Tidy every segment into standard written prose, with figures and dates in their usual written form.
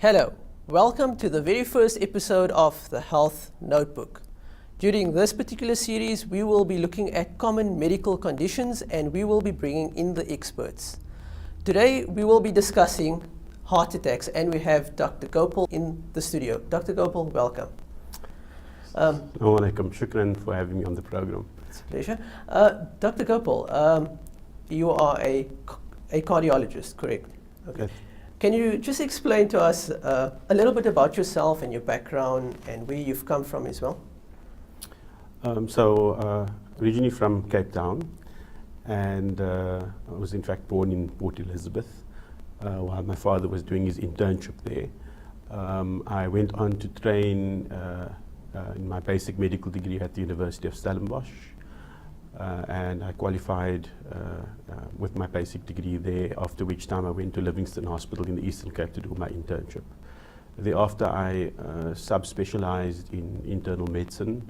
Hello, welcome to the very first episode of the Health Notebook. During this particular series, we will be looking at common medical conditions and we will be bringing in the experts. Today, we will be discussing heart attacks and we have Dr. Gopal in the studio. Dr. Gopal, welcome. Alaikum, shukran for having me on the program. It's a pleasure. Dr. Gopal, you are a cardiologist, correct? Okay. Yes. Can you just explain to us a little bit about yourself and your background and where you've come from as well? Originally from Cape Town, and I was in fact born in Port Elizabeth while my father was doing his internship there. I went on to train in my basic medical degree at the University of Stellenbosch, and I qualified with my basic degree there, after which time I went to Livingston Hospital in the Eastern Cape to do my internship. Thereafter I subspecialized in internal medicine,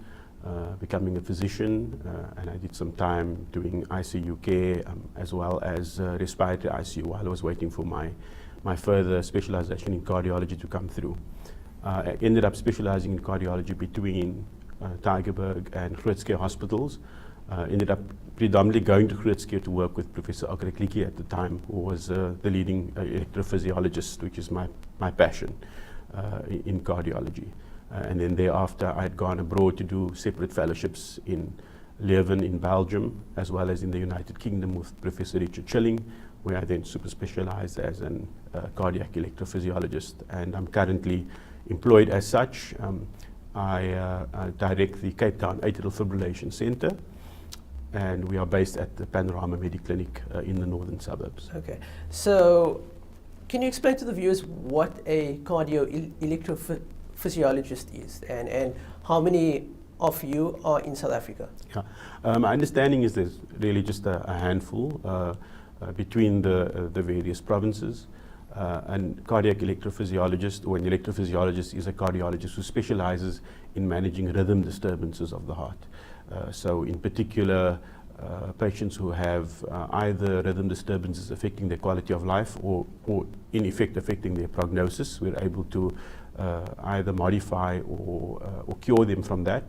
becoming a physician, and I did some time doing ICU care as well as respiratory ICU while I was waiting for my further specialization in cardiology to come through. I ended up specializing in cardiology between Tygerberg and Groote hospitals. Ended up predominantly going to Groote to work with Professor Akrekliki at the time, who was the leading electrophysiologist, which is my passion in cardiology. And then thereafter I had gone abroad to do separate fellowships in Leuven in Belgium, as well as in the United Kingdom with Professor Richard Chilling, where I then super specialized as a cardiac electrophysiologist. And I'm currently employed as such. I direct the Cape Town Atrial Fibrillation Centre, and we are based at the Panorama Mediclinic in the northern suburbs. Okay, so can you explain to the viewers what a cardio electrophysiologist is and how many of you are in South Africa? Yeah. My understanding is there's really just a handful between the various provinces. And cardiac electrophysiologist, or an electrophysiologist, is a cardiologist who specializes in managing rhythm disturbances of the heart. So in particular, patients who have either rhythm disturbances affecting their quality of life or in effect affecting their prognosis, we're able to either modify or cure them from that.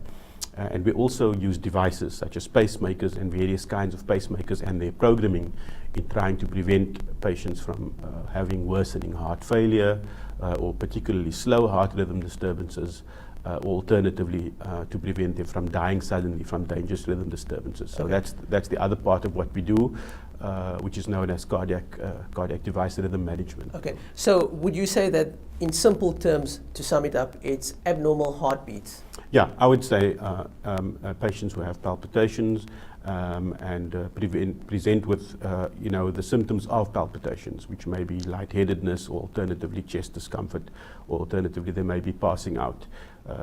And we also use devices such as pacemakers and various kinds of pacemakers and their programming in trying to prevent patients from having worsening heart failure or particularly slow heart rhythm disturbances, or alternatively to prevent them from dying suddenly from dangerous rhythm disturbances. So Okay. that's the other part of what we do, which is known as cardiac device rhythm management. Okay, so would you say that in simple terms, to sum it up, it's abnormal heartbeats? Yeah, I would say patients who have palpitations and present with the symptoms of palpitations, which may be lightheadedness or alternatively chest discomfort, or alternatively they may be passing out.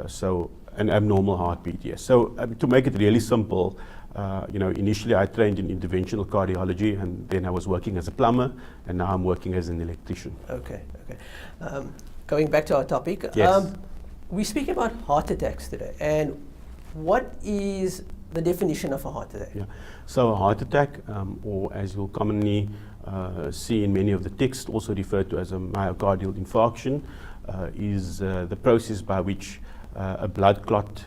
So an abnormal heartbeat, yes. So to make it really simple, initially I trained in interventional cardiology, and then I was working as a plumber, and now I'm working as an electrician. Okay. Going back to our topic, Yes. we speak about heart attacks today, and what is the definition of a heart attack? Yeah. So a heart attack, or as you'll commonly see in many of the texts, also referred to as a myocardial infarction, is the process by which a blood clot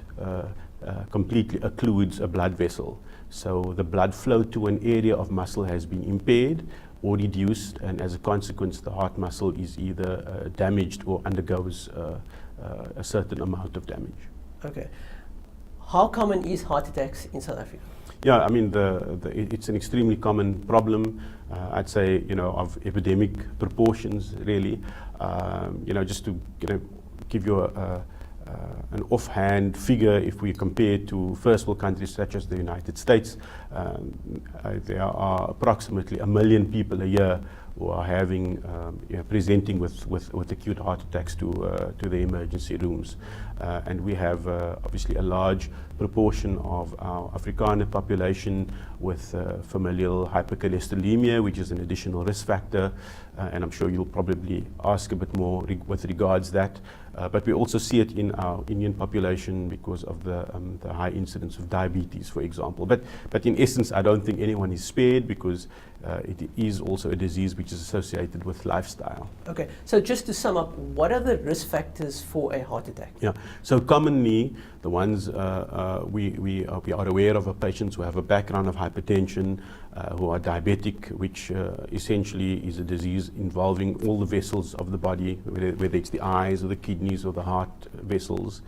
completely occludes a blood vessel. So the blood flow to an area of muscle has been impaired or reduced, and as a consequence the heart muscle is either damaged or undergoes a certain amount of damage. Okay. How common is heart attacks in South Africa? Yeah, I mean, it's an extremely common problem. I'd say, of epidemic proportions, really. Just to give you an offhand figure, if we compare to first world countries such as the United States, there are approximately 1 million people a year who are having, presenting with acute heart attacks to the emergency rooms. And we have obviously a large proportion of our Afrikaner population with familial hypercholesterolemia, which is an additional risk factor. And I'm sure you'll probably ask a bit more with regards that. But we also see it in our Indian population because of the high incidence of diabetes, for example. But in essence, I don't think anyone is spared because it is also a disease which is associated with lifestyle. Okay, so just to sum up, what are the risk factors for a heart attack? Yeah, so commonly the ones we are aware of are patients who have a background of hypertension, who are diabetic, which essentially is a disease involving all the vessels of the body, whether it's the eyes or the kidneys or the heart vessels.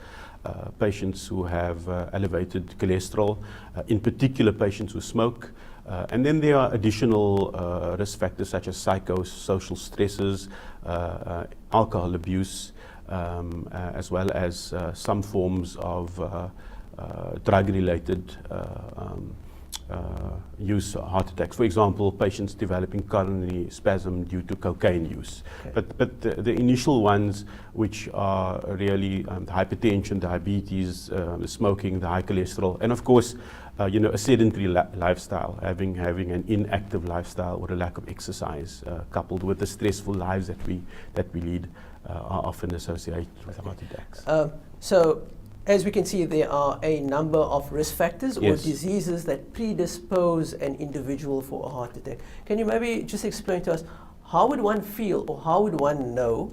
Patients who have elevated cholesterol, in particular patients who smoke. And then there are additional risk factors such as psychosocial stresses, alcohol abuse, as well as some forms of drug-related use of heart attacks. For example, patients developing coronary spasm due to cocaine use. Okay. But the initial ones, which are really the hypertension, diabetes, the smoking, the high cholesterol, and of course, a sedentary lifestyle, having an inactive lifestyle or a lack of exercise, coupled with the stressful lives that we lead, are often associated with heart attacks. So, as we can see, there are a number of risk factors or Yes. diseases that predispose an individual for a heart attack. Can you maybe just explain to us, how would one feel or how would one know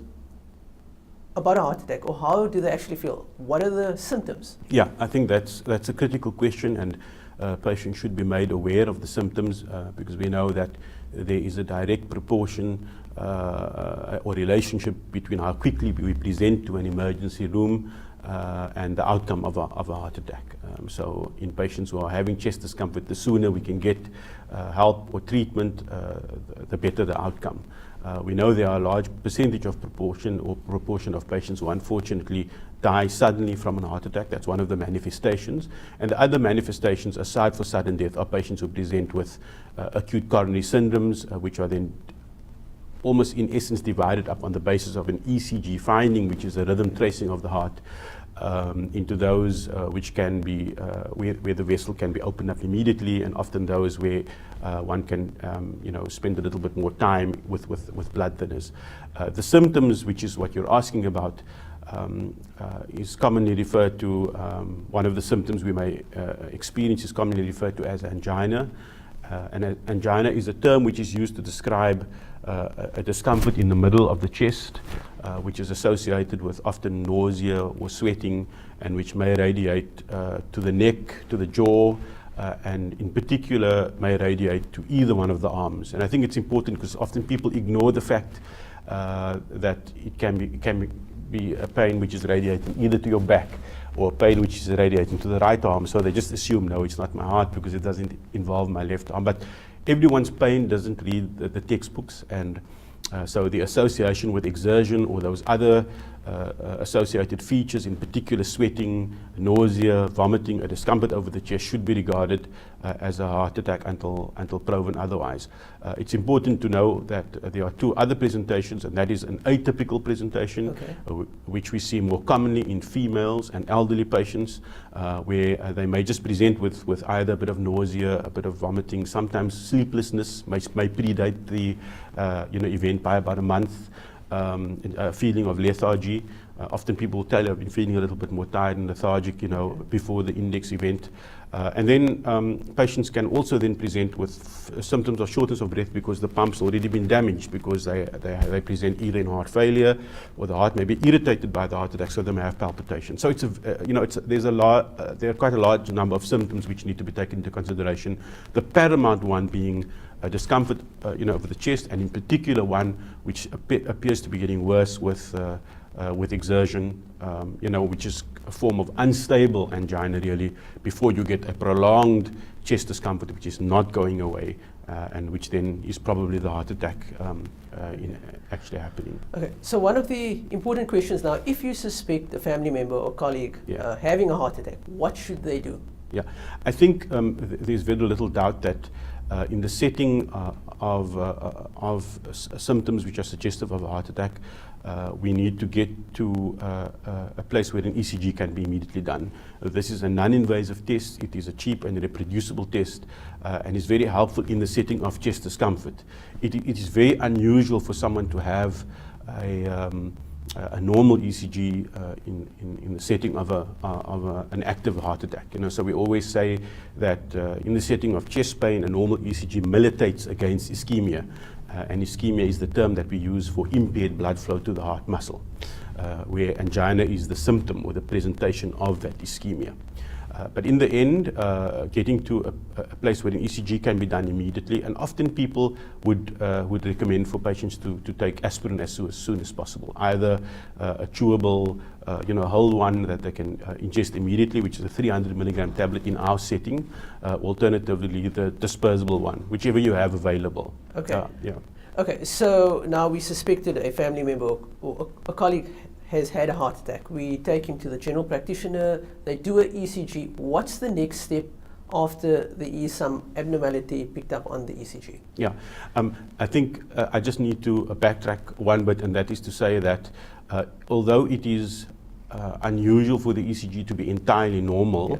about a heart attack, or how do they actually feel? What are the symptoms? Yeah, I think that's a critical question, and patients should be made aware of the symptoms because we know that there is a direct proportion or relationship between how quickly we present to an emergency room and the outcome of a heart attack. So in patients who are having chest discomfort, the sooner we can get help or treatment, the better the outcome. We know there are a large percentage of proportion of patients who unfortunately die suddenly from a heart attack. That's one of the manifestations. And the other manifestations, aside for sudden death, are patients who present with acute coronary syndromes, which are then almost in essence divided up on the basis of an ECG finding, which is a rhythm tracing of the heart, into those which can be where the vessel can be opened up immediately, and often those where one can spend a little bit more time with blood thinners. The symptoms, which is what you're asking about, is commonly referred to, one of the symptoms we may experience is commonly referred to as angina. And angina is a term which is used to describe a discomfort in the middle of the chest, which is associated with often nausea or sweating, and which may radiate to the neck, to the jaw, and in particular may radiate to either one of the arms. And I think it's important because often people ignore the fact that it can be a pain which is radiating either to your back or pain which is radiating to the right arm. So they just assume, no, it's not my heart because it doesn't involve my left arm. But everyone's pain doesn't read the textbooks, and so the association with exertion or those other associated features, in particular sweating, nausea, vomiting, a discomfort over the chest, should be regarded as a heart attack until proven otherwise. It's important to know that there are two other presentations, and that is an atypical presentation, which we see more commonly in females and elderly patients, where they may just present with either a bit of nausea, a bit of vomiting, sometimes sleeplessness may predate the event by about a month. A feeling of lethargy. Often people will tell you, I've been feeling a little bit more tired and lethargic, before the index event. And then patients can also then present with symptoms of shortness of breath because the pump's already been damaged, because they present either in heart failure, or the heart may be irritated by the heart attack, so they may have palpitation. So there are quite a large number of symptoms which need to be taken into consideration. The paramount one being discomfort, over the chest, and in particular one which appears to be getting worse with exertion, which is a form of unstable angina really, before you get a prolonged chest discomfort which is not going away, and which then is probably the heart attack actually happening. Okay, so one of the important questions now, if you suspect a family member or colleague having a heart attack, what should they do? Yeah, I think there's very little doubt that in the setting of symptoms which are suggestive of a heart attack, we need to get to a place where an ECG can be immediately done. This is a non-invasive test. It is a cheap and reproducible test, and is very helpful in the setting of chest discomfort. It is very unusual for someone to have a normal ECG in the setting of an active heart attack. So we always say that in the setting of chest pain, a normal ECG militates against ischemia. And ischemia is the term that we use for impaired blood flow to the heart muscle, where angina is the symptom or the presentation of that ischemia. But in the end, getting to a place where an ECG can be done immediately, and often people would recommend for patients to take aspirin as soon as possible, either a chewable, whole one that they can ingest immediately, which is a 300 milligram tablet in our setting, alternatively the dispersible one, whichever you have available. Okay. Yeah. Okay, so now we suspected a family member or a colleague has had a heart attack. We take him to the general practitioner, they do an ECG. What's the next step after there is some abnormality picked up on the ECG? Yeah, I think I just need to backtrack one bit, and that is to say that although it is unusual for the ECG to be entirely normal,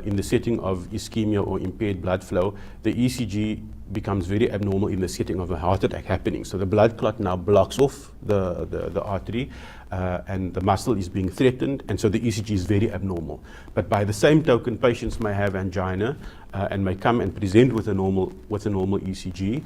in the setting of ischemia or impaired blood flow, the ECG becomes very abnormal in the setting of a heart attack happening. So the blood clot now blocks off the artery, and the muscle is being threatened, and so the ECG is very abnormal. But by the same token, patients may have angina and may come and present with a normal ECG,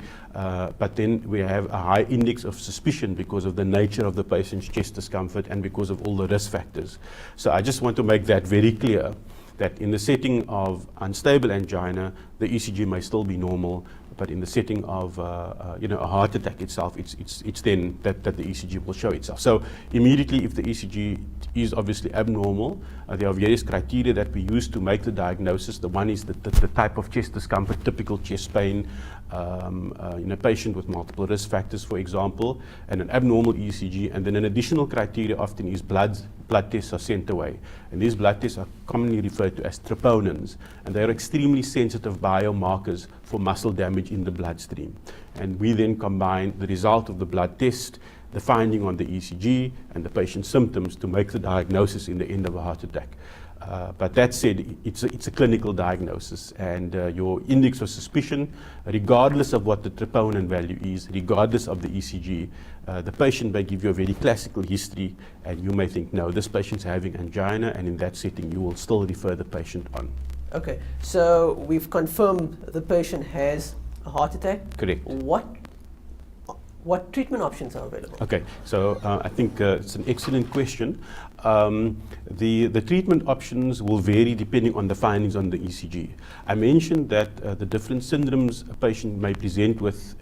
but then we have a high index of suspicion because of the nature of the patient's chest discomfort and because of all the risk factors. So I just want to make that very clear, that in the setting of unstable angina, the ECG may still be normal, but in the setting of a heart attack itself, it's then that the ECG will show itself. So immediately, if the ECG is obviously abnormal, there are various criteria that we use to make the diagnosis. The one is the type of chest discomfort, typical chest pain, in a patient with multiple risk factors, for example, and an abnormal ECG. And then an additional criteria often is blood tests are sent away. And these blood tests are commonly referred to as troponins, and they are extremely sensitive biomarkers for muscle damage in the bloodstream. And we then combine the result of the blood test, the finding on the ECG, and the patient's symptoms to make the diagnosis in the end of a heart attack. But that said, it's a clinical diagnosis, and your index of suspicion, regardless of what the troponin value is, regardless of the ECG, the patient may give you a very classical history, and you may think, no, this patient's having angina, and in that setting, you will still refer the patient on. Okay, so we've confirmed the patient has a heart attack. Correct. What treatment options are available? Okay, so I think it's an excellent question. The treatment options will vary depending on the findings on the ECG. I mentioned that the different syndromes a patient may present with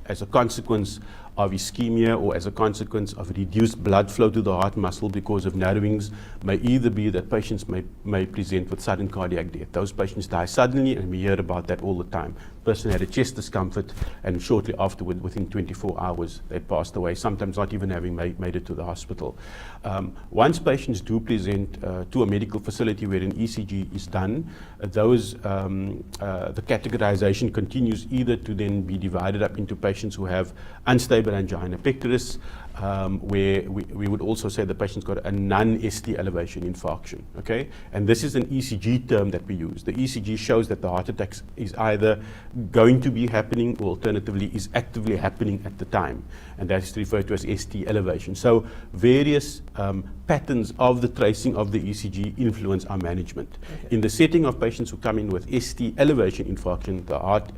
as a consequence of ischemia or as a consequence of reduced blood flow to the heart muscle because of narrowings may either be that patients may present with sudden cardiac death. Those patients die suddenly, and we hear about that all the time. Person had a chest discomfort, and shortly afterward, within 24 hours, they passed away, sometimes not even having made it to the hospital. Once patients do present to a medical facility where an ECG is done, the categorization continues either to then be divided up into patients who have unstable angina pectoris, where we would also say the patient's got a non-ST elevation infarction, okay? And this is an ECG term that we use. The ECG shows that the heart attack is either going to be happening or alternatively is actively happening at the time, and that is referred to as ST elevation. So various patterns of the tracing of the ECG influence our management. Okay. In the setting of patients who come in with ST elevation infarction, the heart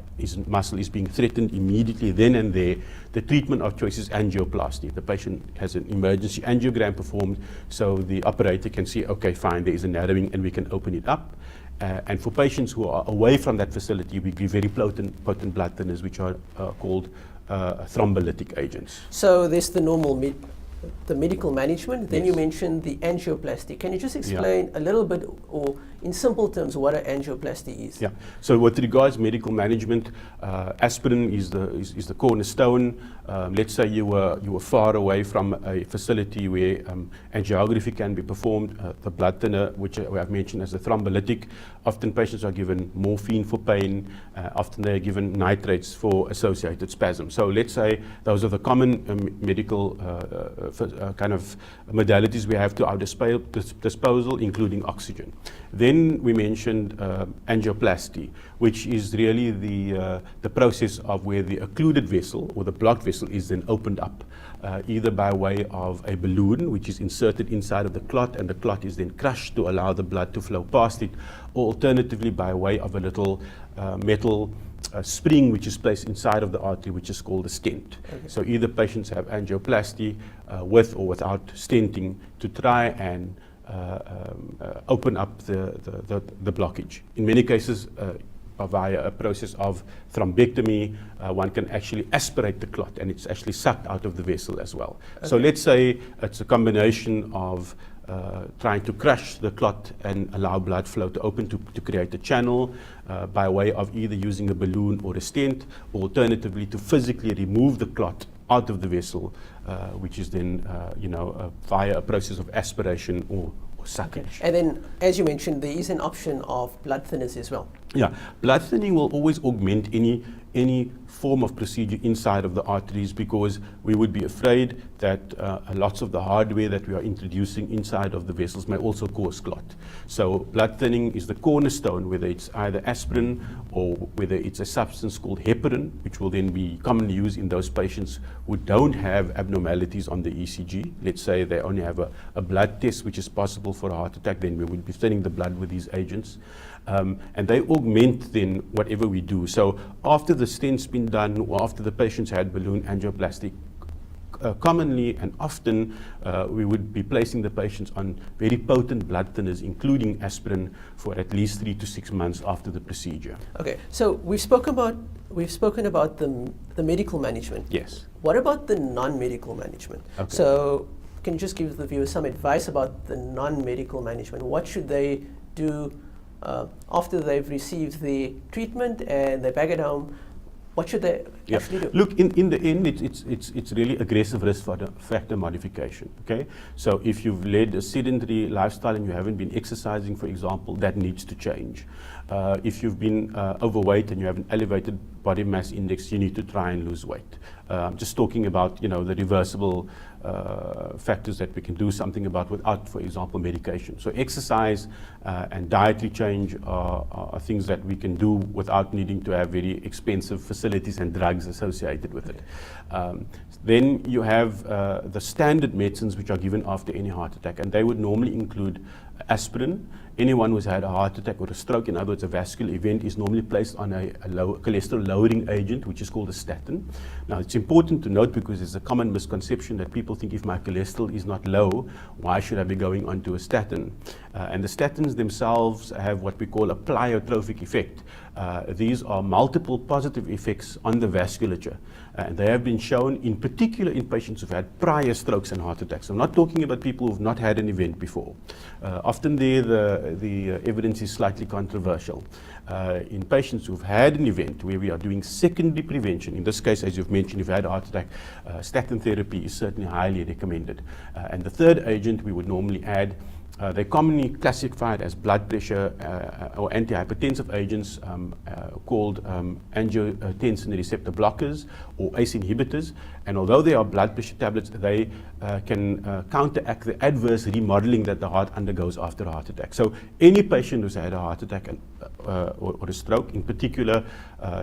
muscle is being threatened immediately then and there. The treatment of choice is angioplasty. The patient has an emergency angiogram performed, so the operator can see, okay, fine, there is a narrowing, and we can open it up. And for patients who are away from that facility, we give very potent blood thinners, which are called thrombolytic agents. So there's the normal the medical management. Then you mentioned the angioplasty. Can you just explain a little bit, or in simple terms, what an angioplasty is? Yeah. So with regards medical management, aspirin is the cornerstone. Let's say you were far away from a facility where angiography can be performed. The blood thinner, which I've mentioned as a thrombolytic, often patients are given morphine for pain. Often they are given nitrates for associated spasms. So let's say those are the common medical kind of modalities we have to our disposal, including oxygen. Then we mentioned angioplasty, which is really the process of where the occluded vessel or the blocked vessel is then opened up, either by way of a balloon, which is inserted inside of the clot, and the clot is then crushed to allow the blood to flow past it, or alternatively by way of a little metal spring which is placed inside of the artery, which is called a stent. Okay. So either patients have angioplasty with or without stenting to try and open up the blockage. In many cases, via a process of thrombectomy, one can actually aspirate the clot, and it's actually sucked out of the vessel as well. Okay. So let's say it's a combination of trying to crush the clot and allow blood flow to open to create a channel by way of either using a balloon or a stent, or alternatively to physically remove the clot out of the vessel, which is then via a process of aspiration or suckage. Okay. And then, as you mentioned, there is an option of blood thinners as well. Yeah, blood thinning will always augment any form of procedure inside of the arteries, because we would be afraid that lots of the hardware that we are introducing inside of the vessels may also cause clot. So blood thinning is the cornerstone, whether it's either aspirin or whether it's a substance called heparin, which will then be commonly used in those patients who don't have abnormalities on the ECG. Let's say they only have a blood test which is possible for a heart attack, then we would be thinning the blood with these agents. And they augment then whatever we do. So after the stent's been done, or after the patient's had balloon angioplasty, commonly and often we would be placing the patients on very potent blood thinners, including aspirin, for at least 3 to 6 months after the procedure. Okay, so we've spoken about the medical management. Yes. What about the non-medical management? Okay. So can you just give the viewers some advice about the non-medical management? What should they do after they've received the treatment and they're back at home? What should they actually do? Look, in the end, it's really aggressive risk factor modification. Okay, so if you've led a sedentary lifestyle and you haven't been exercising, for example, that needs to change. If you've been overweight and you have an elevated body mass index, you need to try and lose weight. Just talking about the reversible factors that we can do something about without, for example, medication. So exercise and dietary change are things that we can do without needing to have very expensive facilities and drugs associated with it. Then you have the standard medicines which are given after any heart attack, and they would normally include aspirin. Anyone who's had a heart attack or a stroke, in other words a vascular event, is normally placed on a low cholesterol lowering agent, which is called a statin. Now it's important to note, because there's a common misconception that people think if my cholesterol is not low, why should I be going onto a statin? And the statins themselves have what we call a pleiotropic effect. These are multiple positive effects on the vasculature, and they have been shown in particular in patients who've had prior strokes and heart attacks. I'm not talking about people who've not had an event before. Often the evidence is slightly controversial. In patients who've had an event where we are doing secondary prevention, in this case, as you've mentioned, if you had a heart attack, statin therapy is certainly highly recommended. And the third agent we would normally add, they're commonly classified as blood pressure or antihypertensive agents called angiotensin receptor blockers or ACE inhibitors. And although they are blood pressure tablets, they can counteract the adverse remodeling that the heart undergoes after a heart attack. So any patient who's had a heart attack or a stroke, in particular,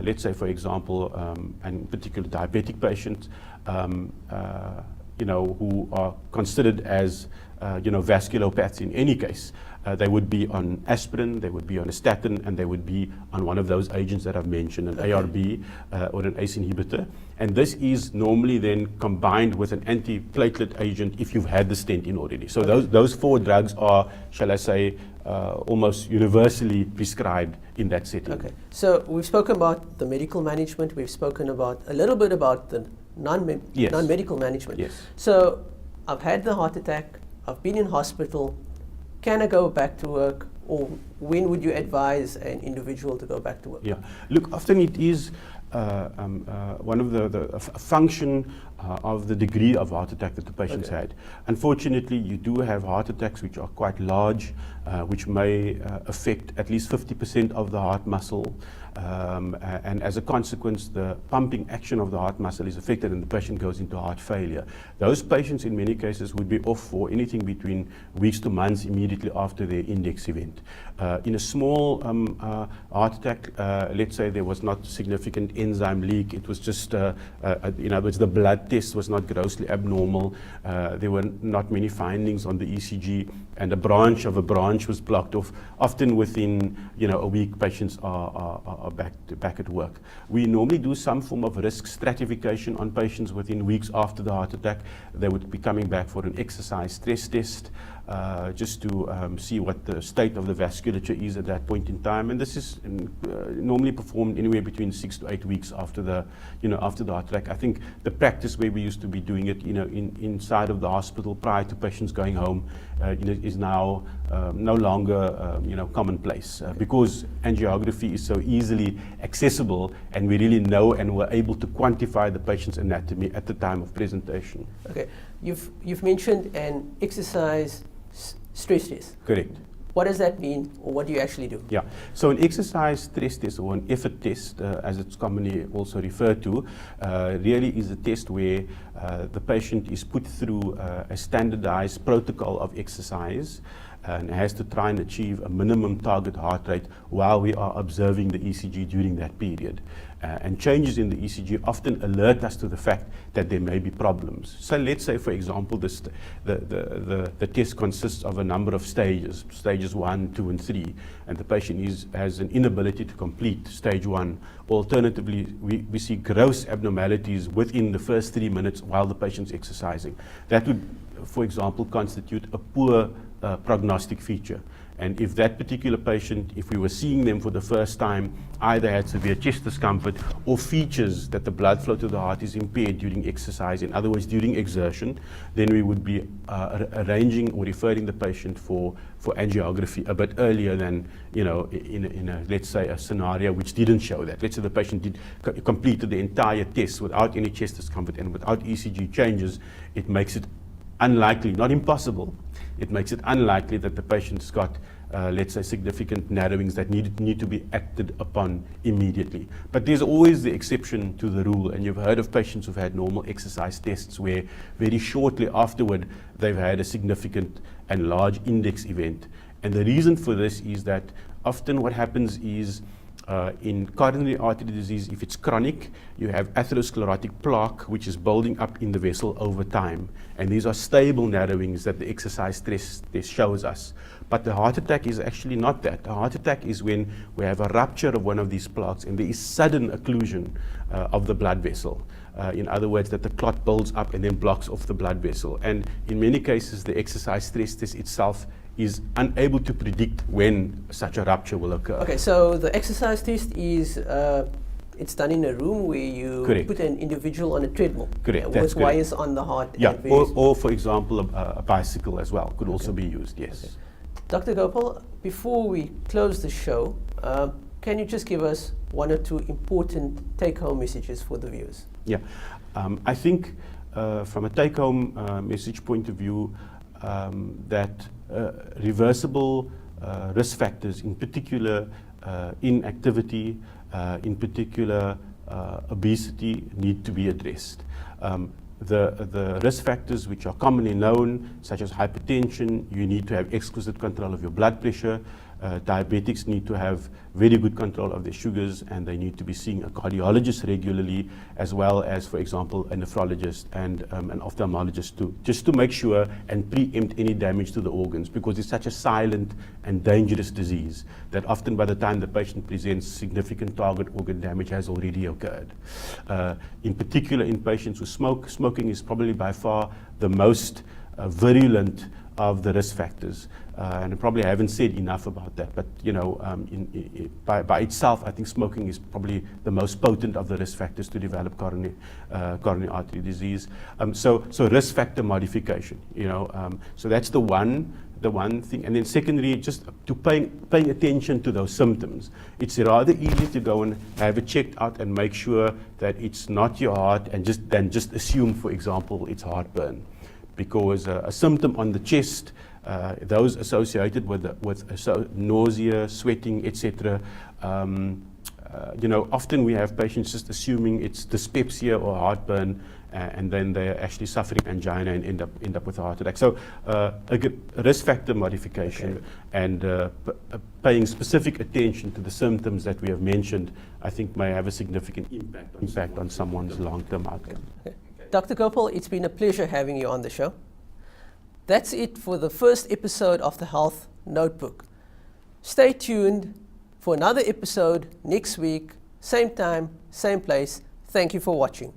let's say, for example, and in particular diabetic patients, who are considered as vasculopathy in any case, they would be on aspirin, they would be on a statin, and they would be on one of those agents that I've mentioned, an ARB or an ACE inhibitor. And this is normally then combined with an antiplatelet agent if you've had the stent in already. So those four drugs are, shall I say, almost universally prescribed in that setting. Okay. So we've spoken about the medical management, we've spoken about a little bit about the non-medical management. Yes. So I've had the heart attack, I've been in hospital, can I go back to work, or when would you advise an individual to go back to work? Yeah, look, often it is one of the function of the degree of heart attack that the patient's had. Unfortunately, you do have heart attacks which are quite large, which may affect at least 50% of the heart muscle. And as a consequence, the pumping action of the heart muscle is affected and the patient goes into heart failure. Those patients in many cases would be off for anything between weeks to months immediately after their index event. In a small heart attack, let's say there was not significant enzyme leak, it was just, in other words, the blood test was not grossly abnormal, there were not many findings on the ECG, and a branch of a branch was blocked off. Often within a week, patients are back at work. We normally do some form of risk stratification on patients within weeks after the heart attack. They would be coming back for an exercise stress test, just to see what the state of the vasculature is at that point in time. And this is normally performed anywhere between 6 to 8 weeks after the, after the heart attack. I think the practice where we used to be doing it, inside of the hospital prior to patients going home, is now no longer, commonplace because angiography is so easily accessible, and we really know and we're able to quantify the patient's anatomy at the time of presentation. Okay, you've mentioned an exercise stress test. Correct. What does that mean, or what do you actually do? Yeah, so an exercise stress test, or an effort test, as it's commonly also referred to, really is a test where the patient is put through a standardized protocol of exercise and has to try and achieve a minimum target heart rate while we are observing the ECG during that period. And changes in the ECG often alert us to the fact that there may be problems. So let's say, for example, the test consists of a number of stages, stages 1, 2, and 3, and the patient has an inability to complete stage 1. Alternatively, we see gross abnormalities within the first 3 minutes while the patient's exercising. That would, for example, constitute a poor prognostic feature. And if that particular patient, if we were seeing them for the first time, either had severe chest discomfort or features that the blood flow to the heart is impaired during exercise, in other words, during exertion, then we would be arranging or referring the patient for angiography a bit earlier than, in a, let's say, a scenario which didn't show that. Let's say the patient completed the entire test without any chest discomfort and without ECG changes. It makes it unlikely, not impossible, it makes it unlikely that the patient's got, let's say, significant narrowings that need to be acted upon immediately. But there's always the exception to the rule, and you've heard of patients who've had normal exercise tests where very shortly afterward they've had a significant and large index event. And the reason for this is that often what happens is, in coronary artery disease, if it's chronic, you have atherosclerotic plaque which is building up in the vessel over time. And these are stable narrowings that the exercise stress test shows us. But the heart attack is actually not that. The heart attack is when we have a rupture of one of these plaques and there is sudden occlusion of the blood vessel. In other words, that the clot builds up and then blocks off the blood vessel. And in many cases, the exercise stress test itself is unable to predict when such a rupture will occur. Okay, so the exercise test is, it's done in a room where you Correct. put an individual on a treadmill. Correct. With wires on the heart. Yeah, or for example, a bicycle as well could also be used, yes. Okay. Dr. Gopal, before we close the show, can you just give us 1 or 2 important take-home messages for the viewers? Yeah, I think from a take-home message point of view, that reversible risk factors, in particular inactivity, in particular obesity, need to be addressed. The risk factors which are commonly known, such as hypertension, you need to have exquisite control of your blood pressure. Diabetics need to have very good control of their sugars, and they need to be seeing a cardiologist regularly, as well as, for example, a nephrologist and an ophthalmologist too, just to make sure and preempt any damage to the organs, because it's such a silent and dangerous disease that often by the time the patient presents, significant target organ damage has already occurred. In particular, in patients who smoke, smoking is probably by far the most virulent of the risk factors. And I probably haven't said enough about that, but by itself, I think smoking is probably the most potent of the risk factors to develop coronary artery disease. So risk factor modification, so that's the one thing. And then secondly, just to paying attention to those symptoms. It's rather easy to go and have it checked out and make sure that it's not your heart, and just assume, for example, it's heartburn. Because a symptom on the chest those associated with nausea, sweating, etc. Often we have patients just assuming it's dyspepsia or heartburn, and then they're actually suffering angina and end up with a heart attack. So a good risk factor modification and paying specific attention to the symptoms that we have mentioned, I think may have a significant impact on someone's long-term outcome. Okay. Dr. Gopal, it's been a pleasure having you on the show. That's it for the first episode of the Health Notebook. Stay tuned for another episode next week, same time, same place. Thank you for watching.